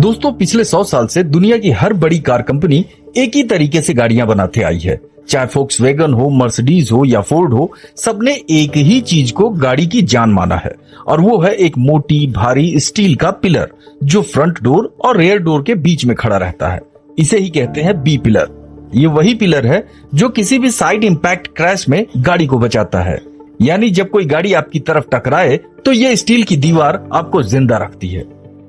दोस्तों पिछले 100 साल से दुनिया की हर बड़ी कार कंपनी एक ही तरीके से गाड़ियां बनाते आई है। चाहे फोक्सवैगन हो, मर्सिडीज हो या फोर्ड हो, सबने एक ही चीज को गाड़ी की जान माना है और वो है एक मोटी भारी स्टील का पिलर जो फ्रंट डोर और रेयर डोर के बीच में खड़ा रहता है। इसे ही कहते हैं बी पिलर। ये वही पिलर है जो किसी भी साइड इंपैक्ट क्रैश में गाड़ी को बचाता है। यानी जब कोई गाड़ी आपकी तरफ टकराए तो ये स्टील की दीवार आपको जिंदा रखती है।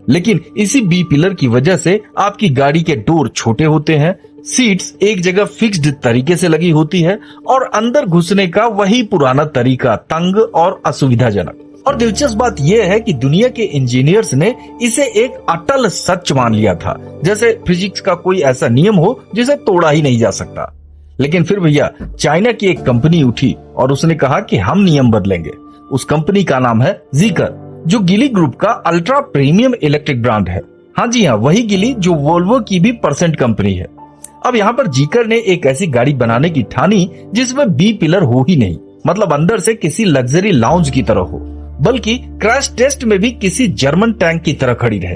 लेकिन इसी बी पिलर की वजह से आपकी गाड़ी के डोर छोटे होते हैं, सीट्स एक जगह फिक्स्ड तरीके से लगी होती है और अंदर घुसने का वही पुराना तरीका तंग और असुविधाजनक। और दिलचस्प बात यह है कि दुनिया के इंजीनियर्स ने इसे एक अटल सच मान लिया था, जैसे फिजिक्स का कोई ऐसा नियम हो जिसे तोड़ा ही नहीं जा सकता। लेकिन फिर भैया चाइना की एक कंपनी उठी और उसने कहा कि हम नियम बदलेंगे। उस कंपनी का नाम है जीकर, जो गिली ग्रुप का अल्ट्रा प्रीमियम इलेक्ट्रिक ब्रांड है। हाँ जी हाँ, वही गिली जो वोल्वो की भी परसेंट कंपनी है। अब यहाँ पर जीकर ने एक ऐसी गाड़ी बनाने की ठानी जिसमें बी पिलर हो ही नहीं, मतलब अंदर से किसी लग्जरी लाउंज की तरह हो, बल्कि क्रैश टेस्ट में भी किसी जर्मन टैंक की तरह खड़ी रहे।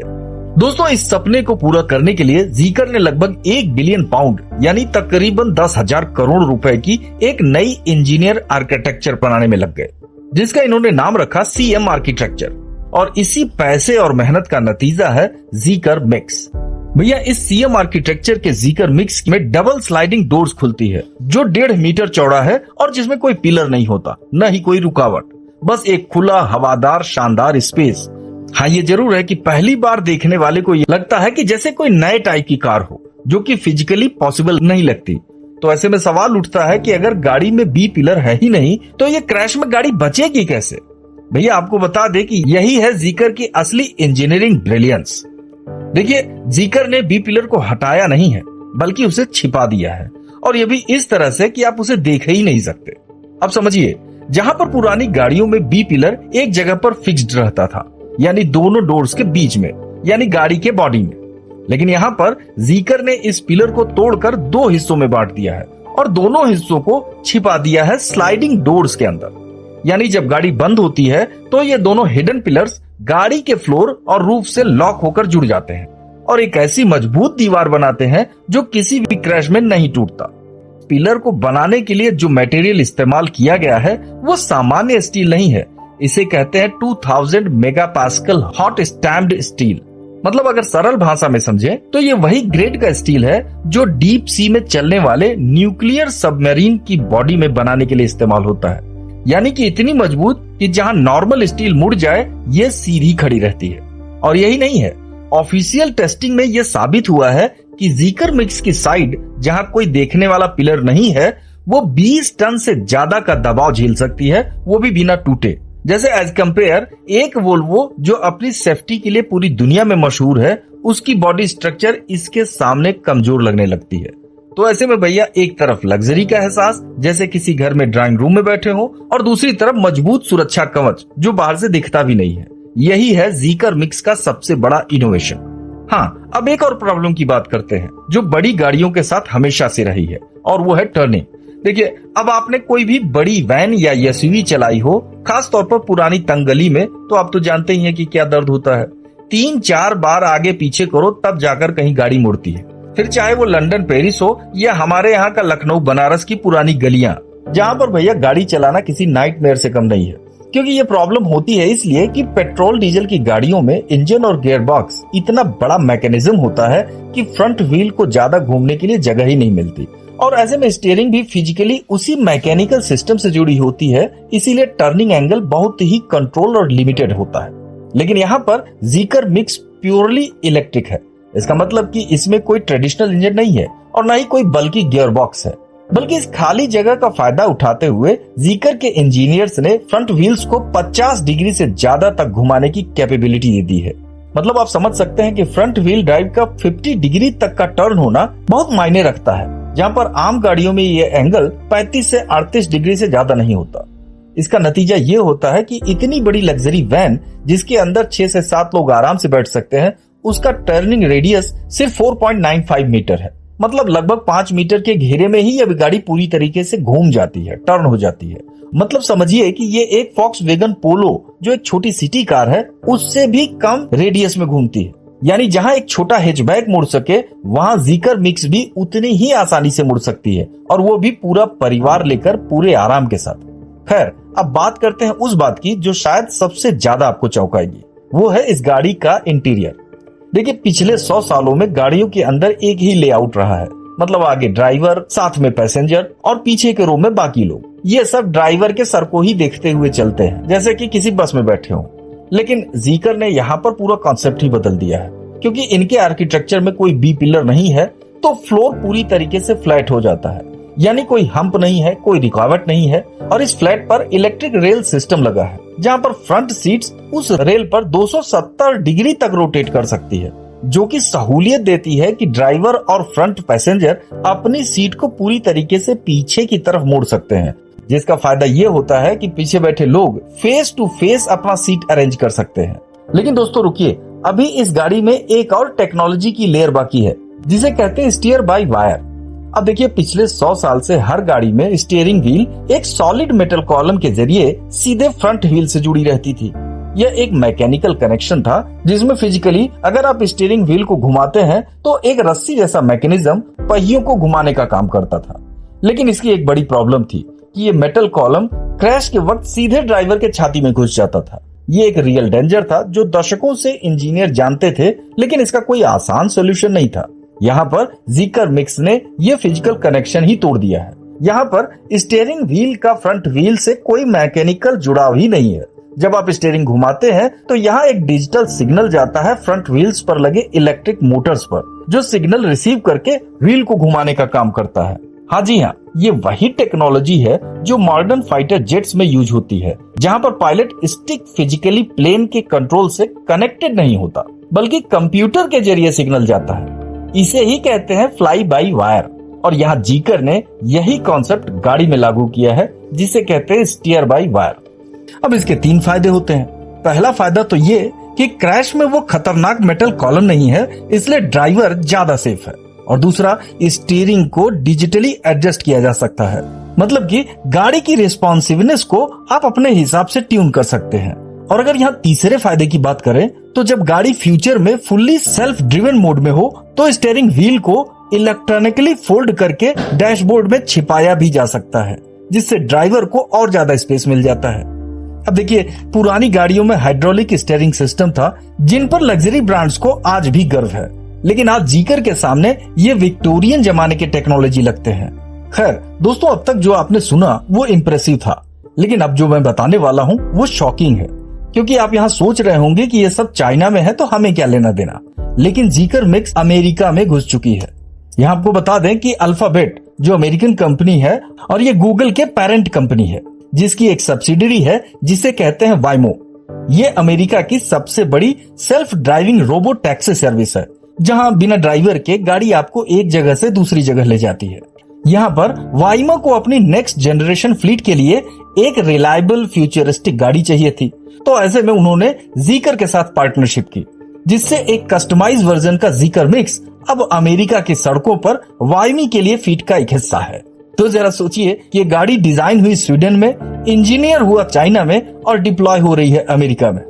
दोस्तों इस सपने को पूरा करने के लिए जीकर ने लगभग 1 बिलियन पाउंड यानी तकरीबन 10,000 करोड़ रुपए की एक नई इंजीनियर आर्किटेक्चर बनाने में लग गए, जिसका इन्होंने नाम रखा सीएम आर्किटेक्चर। और इसी पैसे और मेहनत का नतीजा है जीकर मिक्स। भैया इस सीएम आर्किटेक्चर के जीकर मिक्स में डबल स्लाइडिंग डोर्स खुलती है जो 1.5 मीटर चौड़ा है और जिसमें कोई पिलर नहीं होता, न ही कोई रुकावट, बस एक खुला हवादार शानदार स्पेस। हाँ ये जरूर है कि पहली बार देखने वाले को ये लगता है कि जैसे कोई नए टाइप की कार हो, जो कि फिजिकली पॉसिबल नहीं लगती। तो ऐसे में सवाल उठता है कि अगर गाड़ी में बी पिलर है ही नहीं तो ये क्रैश में गाड़ी बचेगी कैसे। भैया आपको बता दे कि यही है जीकर की असली इंजीनियरिंग ब्रिलियंस। देखिए जीकर ने बी पिलर को हटाया नहीं है, बल्कि उसे छिपा दिया है, और ये भी इस तरह से कि आप उसे देख ही नहीं सकते। अब समझिए, जहां पर पुरानी गाड़ियों में बी पिलर एक जगह पर फिक्स्ड रहता था, यानी दोनों डोर्स के बीच में, यानी गाड़ी के बॉडी में, लेकिन यहाँ पर जीकर ने इस पिलर को तोड़कर 2 हिस्सों में बांट दिया है और दोनों हिस्सों को छिपा दिया है स्लाइडिंग डोर्स के अंदर। यानी जब गाड़ी बंद होती है तो ये दोनों हिडन पिलर्स गाड़ी के फ्लोर और रूफ से लॉक होकर जुड़ जाते हैं और एक ऐसी मजबूत दीवार बनाते हैं जो किसी भी क्रैश में नहीं टूटता। पिलर को बनाने के लिए जो मटेरियल इस्तेमाल किया गया है वो सामान्य स्टील नहीं है, इसे कहते हैं 2000 मेगापास्कल हॉट स्टैम्प्ड स्टील। मतलब अगर सरल भाषा में समझे तो ये वही ग्रेड का स्टील है जो डीप सी में चलने वाले न्यूक्लियर सबमरीन की बॉडी में बनाने के लिए इस्तेमाल होता है। यानी कि इतनी मजबूत कि जहां नॉर्मल स्टील मुड़ जाए ये सीधी खड़ी रहती है। और यही नहीं है, ऑफिशियल टेस्टिंग में यह साबित हुआ है कि जीकर मिक्स की साइड जहां कोई देखने वाला पिलर नहीं है वो 20 टन से ज्यादा का दबाव झेल सकती है, वो भी बिना टूटे। जैसे एज कंपेयर एक वोल्वो जो अपनी सेफ्टी के लिए पूरी दुनिया में मशहूर है, उसकी बॉडी स्ट्रक्चर इसके सामने कमजोर लगने लगती है। तो ऐसे में भैया एक तरफ लग्जरी का एहसास जैसे किसी घर में ड्राइंग रूम में बैठे हो, और दूसरी तरफ मजबूत सुरक्षा कवच जो बाहर से दिखता भी नहीं है। यही है जीकर मिक्स का सबसे बड़ा इनोवेशन। हाँ, अब एक और प्रॉब्लम की बात करते हैं जो बड़ी गाड़ियों के साथ हमेशा से रही है, और वो है टर्निंग। देखिए, अब आपने कोई भी बड़ी वैन या एसयूवी चलाई हो, खास तौर पर पुरानी तंग गली में, तो आप तो जानते ही हैं कि क्या दर्द होता है। 3-4 बार आगे पीछे करो तब जाकर कहीं गाड़ी मुड़ती है। फिर चाहे वो लंदन पेरिस हो या हमारे यहाँ का लखनऊ बनारस की पुरानी गलियां, जहाँ पर भैया गाड़ी चलाना किसी नाइटमेयर से कम नहीं है। क्योंकि ये प्रॉब्लम होती है इसलिए कि पेट्रोल डीजल की गाड़ियों में इंजन और गियर बॉक्स इतना बड़ा मैकेनिज्म होता है कि फ्रंट व्हील को ज्यादा घूमने के लिए जगह ही नहीं मिलती, और ऐसे में स्टीयरिंग भी फिजिकली उसी मैकेनिकल सिस्टम से जुड़ी होती है, इसीलिए टर्निंग एंगल बहुत ही कंट्रोल और लिमिटेड होता है। लेकिन यहाँ पर जीकर मिक्स प्योरली इलेक्ट्रिक है। इसका मतलब कि इसमें कोई ट्रेडिशनल इंजन नहीं है और न ही कोई बल्कि गियर बॉक्स है, बल्कि इस खाली जगह का फायदा उठाते हुए जीकर के इंजीनियर्स ने फ्रंट व्हील्स को 50 डिग्री से ज्यादा तक घुमाने की कैपेबिलिटी दे दी है। मतलब आप समझ सकते हैं कि फ्रंट व्हील ड्राइव का 50 डिग्री तक का टर्न होना बहुत मायने रखता है, जहाँ पर आम गाड़ियों में ये एंगल 35 से 38 डिग्री से ज्यादा नहीं होता। इसका नतीजा ये होता है कि इतनी बड़ी लग्जरी वैन जिसके अंदर 6 से 7 लोग आराम से बैठ सकते हैं, उसका टर्निंग रेडियस सिर्फ 4.95 मीटर है। मतलब लगभग 5 मीटर के घेरे में ही यह गाड़ी पूरी तरीके से घूम जाती है, टर्न हो जाती है। मतलब समझिए कि ये एक फॉक्सवैगन पोलो जो एक छोटी सिटी कार है उससे भी कम रेडियस में घूमती है। यानी जहां एक छोटा हैचबैक मुड़ सके वहां जीकर मिक्स भी उतनी ही आसानी से मुड़ सकती है, और वो भी पूरा परिवार लेकर पूरे आराम के साथ। खैर, अब बात करते हैं उस बात की जो शायद सबसे ज्यादा आपको चौंकाएगी, वो है इस गाड़ी का इंटीरियर। देखिए, पिछले 100 सालों में गाड़ियों के अंदर एक ही लेआउट रहा है, मतलब आगे ड्राइवर, साथ में पैसेंजर और पीछे के रो में बाकी लोग। ये सब ड्राइवर के सर को ही देखते हुए चलते हैं, जैसे कि किसी बस में बैठे हों। लेकिन जीकर ने यहाँ पर पूरा कॉन्सेप्ट ही बदल दिया है, क्योंकि इनके आर्किटेक्चर में कोई बी पिलर नहीं है, तो फ्लोर पूरी तरीके से फ्लैट हो जाता है, यानी कोई हम्प नहीं है, कोई रुकावट नहीं है। और इस फ्लैट पर इलेक्ट्रिक रेल सिस्टम लगा है, जहाँ पर फ्रंट सीट्स उस रेल पर 270 डिग्री तक रोटेट कर सकती है, जो कि सहूलियत देती है कि ड्राइवर और फ्रंट पैसेंजर अपनी सीट को पूरी तरीके से पीछे की तरफ मोड़ सकते हैं, जिसका फायदा ये होता है कि पीछे बैठे लोग फेस टू फेस अपना सीट अरेंज कर सकते हैं। लेकिन दोस्तों रुकिए, अभी इस गाड़ी में एक और टेक्नोलॉजी की लेयर बाकी है, जिसे कहते हैं स्टीयर बाय वायर। अब देखिए, पिछले 100 साल से हर गाड़ी में स्टीयरिंग व्हील एक सॉलिड मेटल कॉलम के जरिए सीधे फ्रंट व्हील से जुड़ी रहती थी। यह एक मैकेनिकल कनेक्शन था, जिसमें फिजिकली अगर आप स्टीयरिंग व्हील को घुमाते हैं तो एक रस्सी जैसा मैकेनिज्म पहियों को घुमाने का काम करता था। लेकिन इसकी एक बड़ी प्रॉब्लम थी कि ये मेटल कॉलम क्रैश के वक्त सीधे ड्राइवर के छाती में घुस जाता था। ये एक रियल डेंजर था जो दशकों से इंजीनियर जानते थे, लेकिन इसका कोई आसान सोल्यूशन नहीं था। यहाँ पर जीकर मिक्स ने ये फिजिकल कनेक्शन ही तोड़ दिया है। यहाँ पर स्टीयरिंग व्हील का फ्रंट व्हील से कोई मैकेनिकल जुड़ाव ही नहीं है। जब आप स्टीयरिंग घुमाते हैं तो यहाँ एक डिजिटल सिग्नल जाता है फ्रंट व्हील्स पर लगे इलेक्ट्रिक मोटर्स पर, जो सिग्नल रिसीव करके व्हील को घुमाने का काम करता है। हाँ जी हाँ, ये वही टेक्नोलॉजी है जो मॉडर्न फाइटर जेट्स में यूज होती है, जहाँ पर पायलट स्टिक फिजिकली प्लेन के कंट्रोल से कनेक्टेड नहीं होता, बल्कि कंप्यूटर के जरिए सिग्नल जाता है। इसे ही कहते हैं फ्लाई बाय वायर, और यहाँ जीकर ने यही कॉन्सेप्ट गाड़ी में लागू किया है, जिसे कहते हैं स्टीयर बाय वायर। अब इसके 3 फायदे होते हैं। पहला फायदा तो ये कि क्रैश में वो खतरनाक मेटल कॉलम नहीं है, इसलिए ड्राइवर ज्यादा सेफ है। और दूसरा, स्टीयरिंग को डिजिटली एडजस्ट किया जा सकता है, मतलब कि गाड़ी की रिस्पॉन्सिवनेस को आप अपने हिसाब से ट्यून कर सकते हैं। और अगर यहाँ तीसरे फायदे की बात करें तो जब गाड़ी फ्यूचर में फुल्ली सेल्फ ड्रिवन मोड में हो तो स्टीयरिंग व्हील को इलेक्ट्रॉनिकली फोल्ड करके डैशबोर्ड में छिपाया भी जा सकता है, जिससे ड्राइवर को और ज्यादा स्पेस मिल जाता है। अब देखिए, पुरानी गाड़ियों में हाइड्रोलिक स्टीयरिंग सिस्टम था, जिन पर लग्जरी ब्रांड्स को आज भी गर्व है, लेकिन आज जीकर के सामने ये विक्टोरियन जमाने के टेक्नोलॉजी लगते हैं। खैर दोस्तों, अब तक जो आपने सुना वो इम्प्रेसिव था, लेकिन अब जो मैं बताने वाला हूँ वो शॉकिंग है, क्योंकि आप यहाँ सोच रहे होंगे कि ये सब चाइना में है तो हमें क्या लेना देना। लेकिन जीकर मिक्स अमेरिका में घुस चुकी है। यहाँ आपको बता दें कि अल्फाबेट जो अमेरिकन कंपनी है, और ये गूगल के पेरेंट कंपनी है, जिसकी एक सब्सिडरी है जिसे कहते हैं वाइमो। ये अमेरिका की सबसे बड़ी self driving robo taxi service है, जहां बिना ड्राइवर के गाड़ी आपको एक जगह से दूसरी जगह ले जाती है। यहाँ पर वाइमो को अपनी नेक्स्ट जनरेशन फ्लीट के लिए एक रिलायबल फ्यूचरिस्टिक गाड़ी चाहिए थी, तो ऐसे में उन्होंने जीकर के साथ पार्टनरशिप की, जिससे एक कस्टमाइज वर्जन का जीकर मिक्स अब अमेरिका की सड़कों पर वाइमी के लिए फीट का एक हिस्सा है। तो जरा सोचिए कि ये गाड़ी डिजाइन हुई स्वीडन में, इंजीनियर हुआ चाइना में और डिप्लॉय हो रही है अमेरिका में,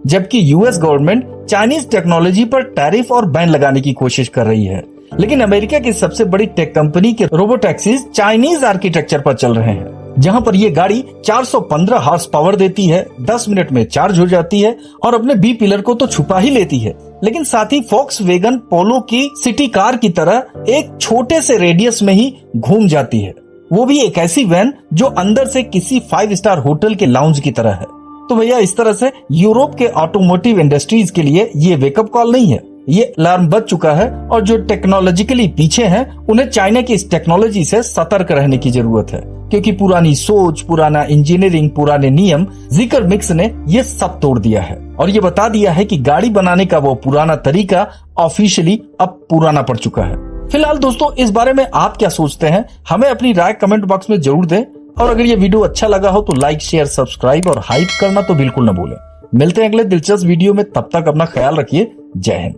जबकि यूएस गवर्नमेंट चाइनीज टेक्नोलॉजी पर टैरिफ और बैन लगाने की कोशिश कर रही है। लेकिन अमेरिका की सबसे बड़ी टेक कंपनी के रोबो टैक्सीज चाइनीज आर्किटेक्चर पर चल रहे हैं, जहां पर ये गाड़ी 415 हॉर्स पावर देती है, 10 मिनट में चार्ज हो जाती है और अपने बी पिलर को तो छुपा ही लेती है, लेकिन साथ ही वॉक्सवैगन पोलो की सिटी कार की तरह एक छोटे से रेडियस में ही घूम जाती है, वो भी एक ऐसी वैन जो अंदर से किसी 5 स्टार होटल के लाउंज की तरह है। तो भैया, इस तरह से यूरोप के ऑटोमोटिव इंडस्ट्रीज के लिए ये वेकअप कॉल नहीं है, ये अलार्म बज चुका है, और जो टेक्नोलॉजिकली पीछे हैं उन्हें चाइना की इस टेक्नोलॉजी से सतर्क रहने की जरूरत है, क्योंकि पुरानी सोच, पुराना इंजीनियरिंग, पुराने नियम जीकर मिक्स ने ये सब तोड़ दिया है और ये बता दिया है कि गाड़ी बनाने का वो पुराना तरीका ऑफिशियली अब पुराना पड़ चुका है। फिलहाल दोस्तों, इस बारे में आप क्या सोचते हैं, हमें अपनी राय कमेंट बॉक्स में जरूर दें, और अगर ये वीडियो अच्छा लगा हो तो लाइक, शेयर, सब्सक्राइब और हाइप करना तो बिल्कुल न भूलें। मिलते हैं अगले दिलचस्प वीडियो में, तब तक अपना ख्याल रखिए। जय हिंद।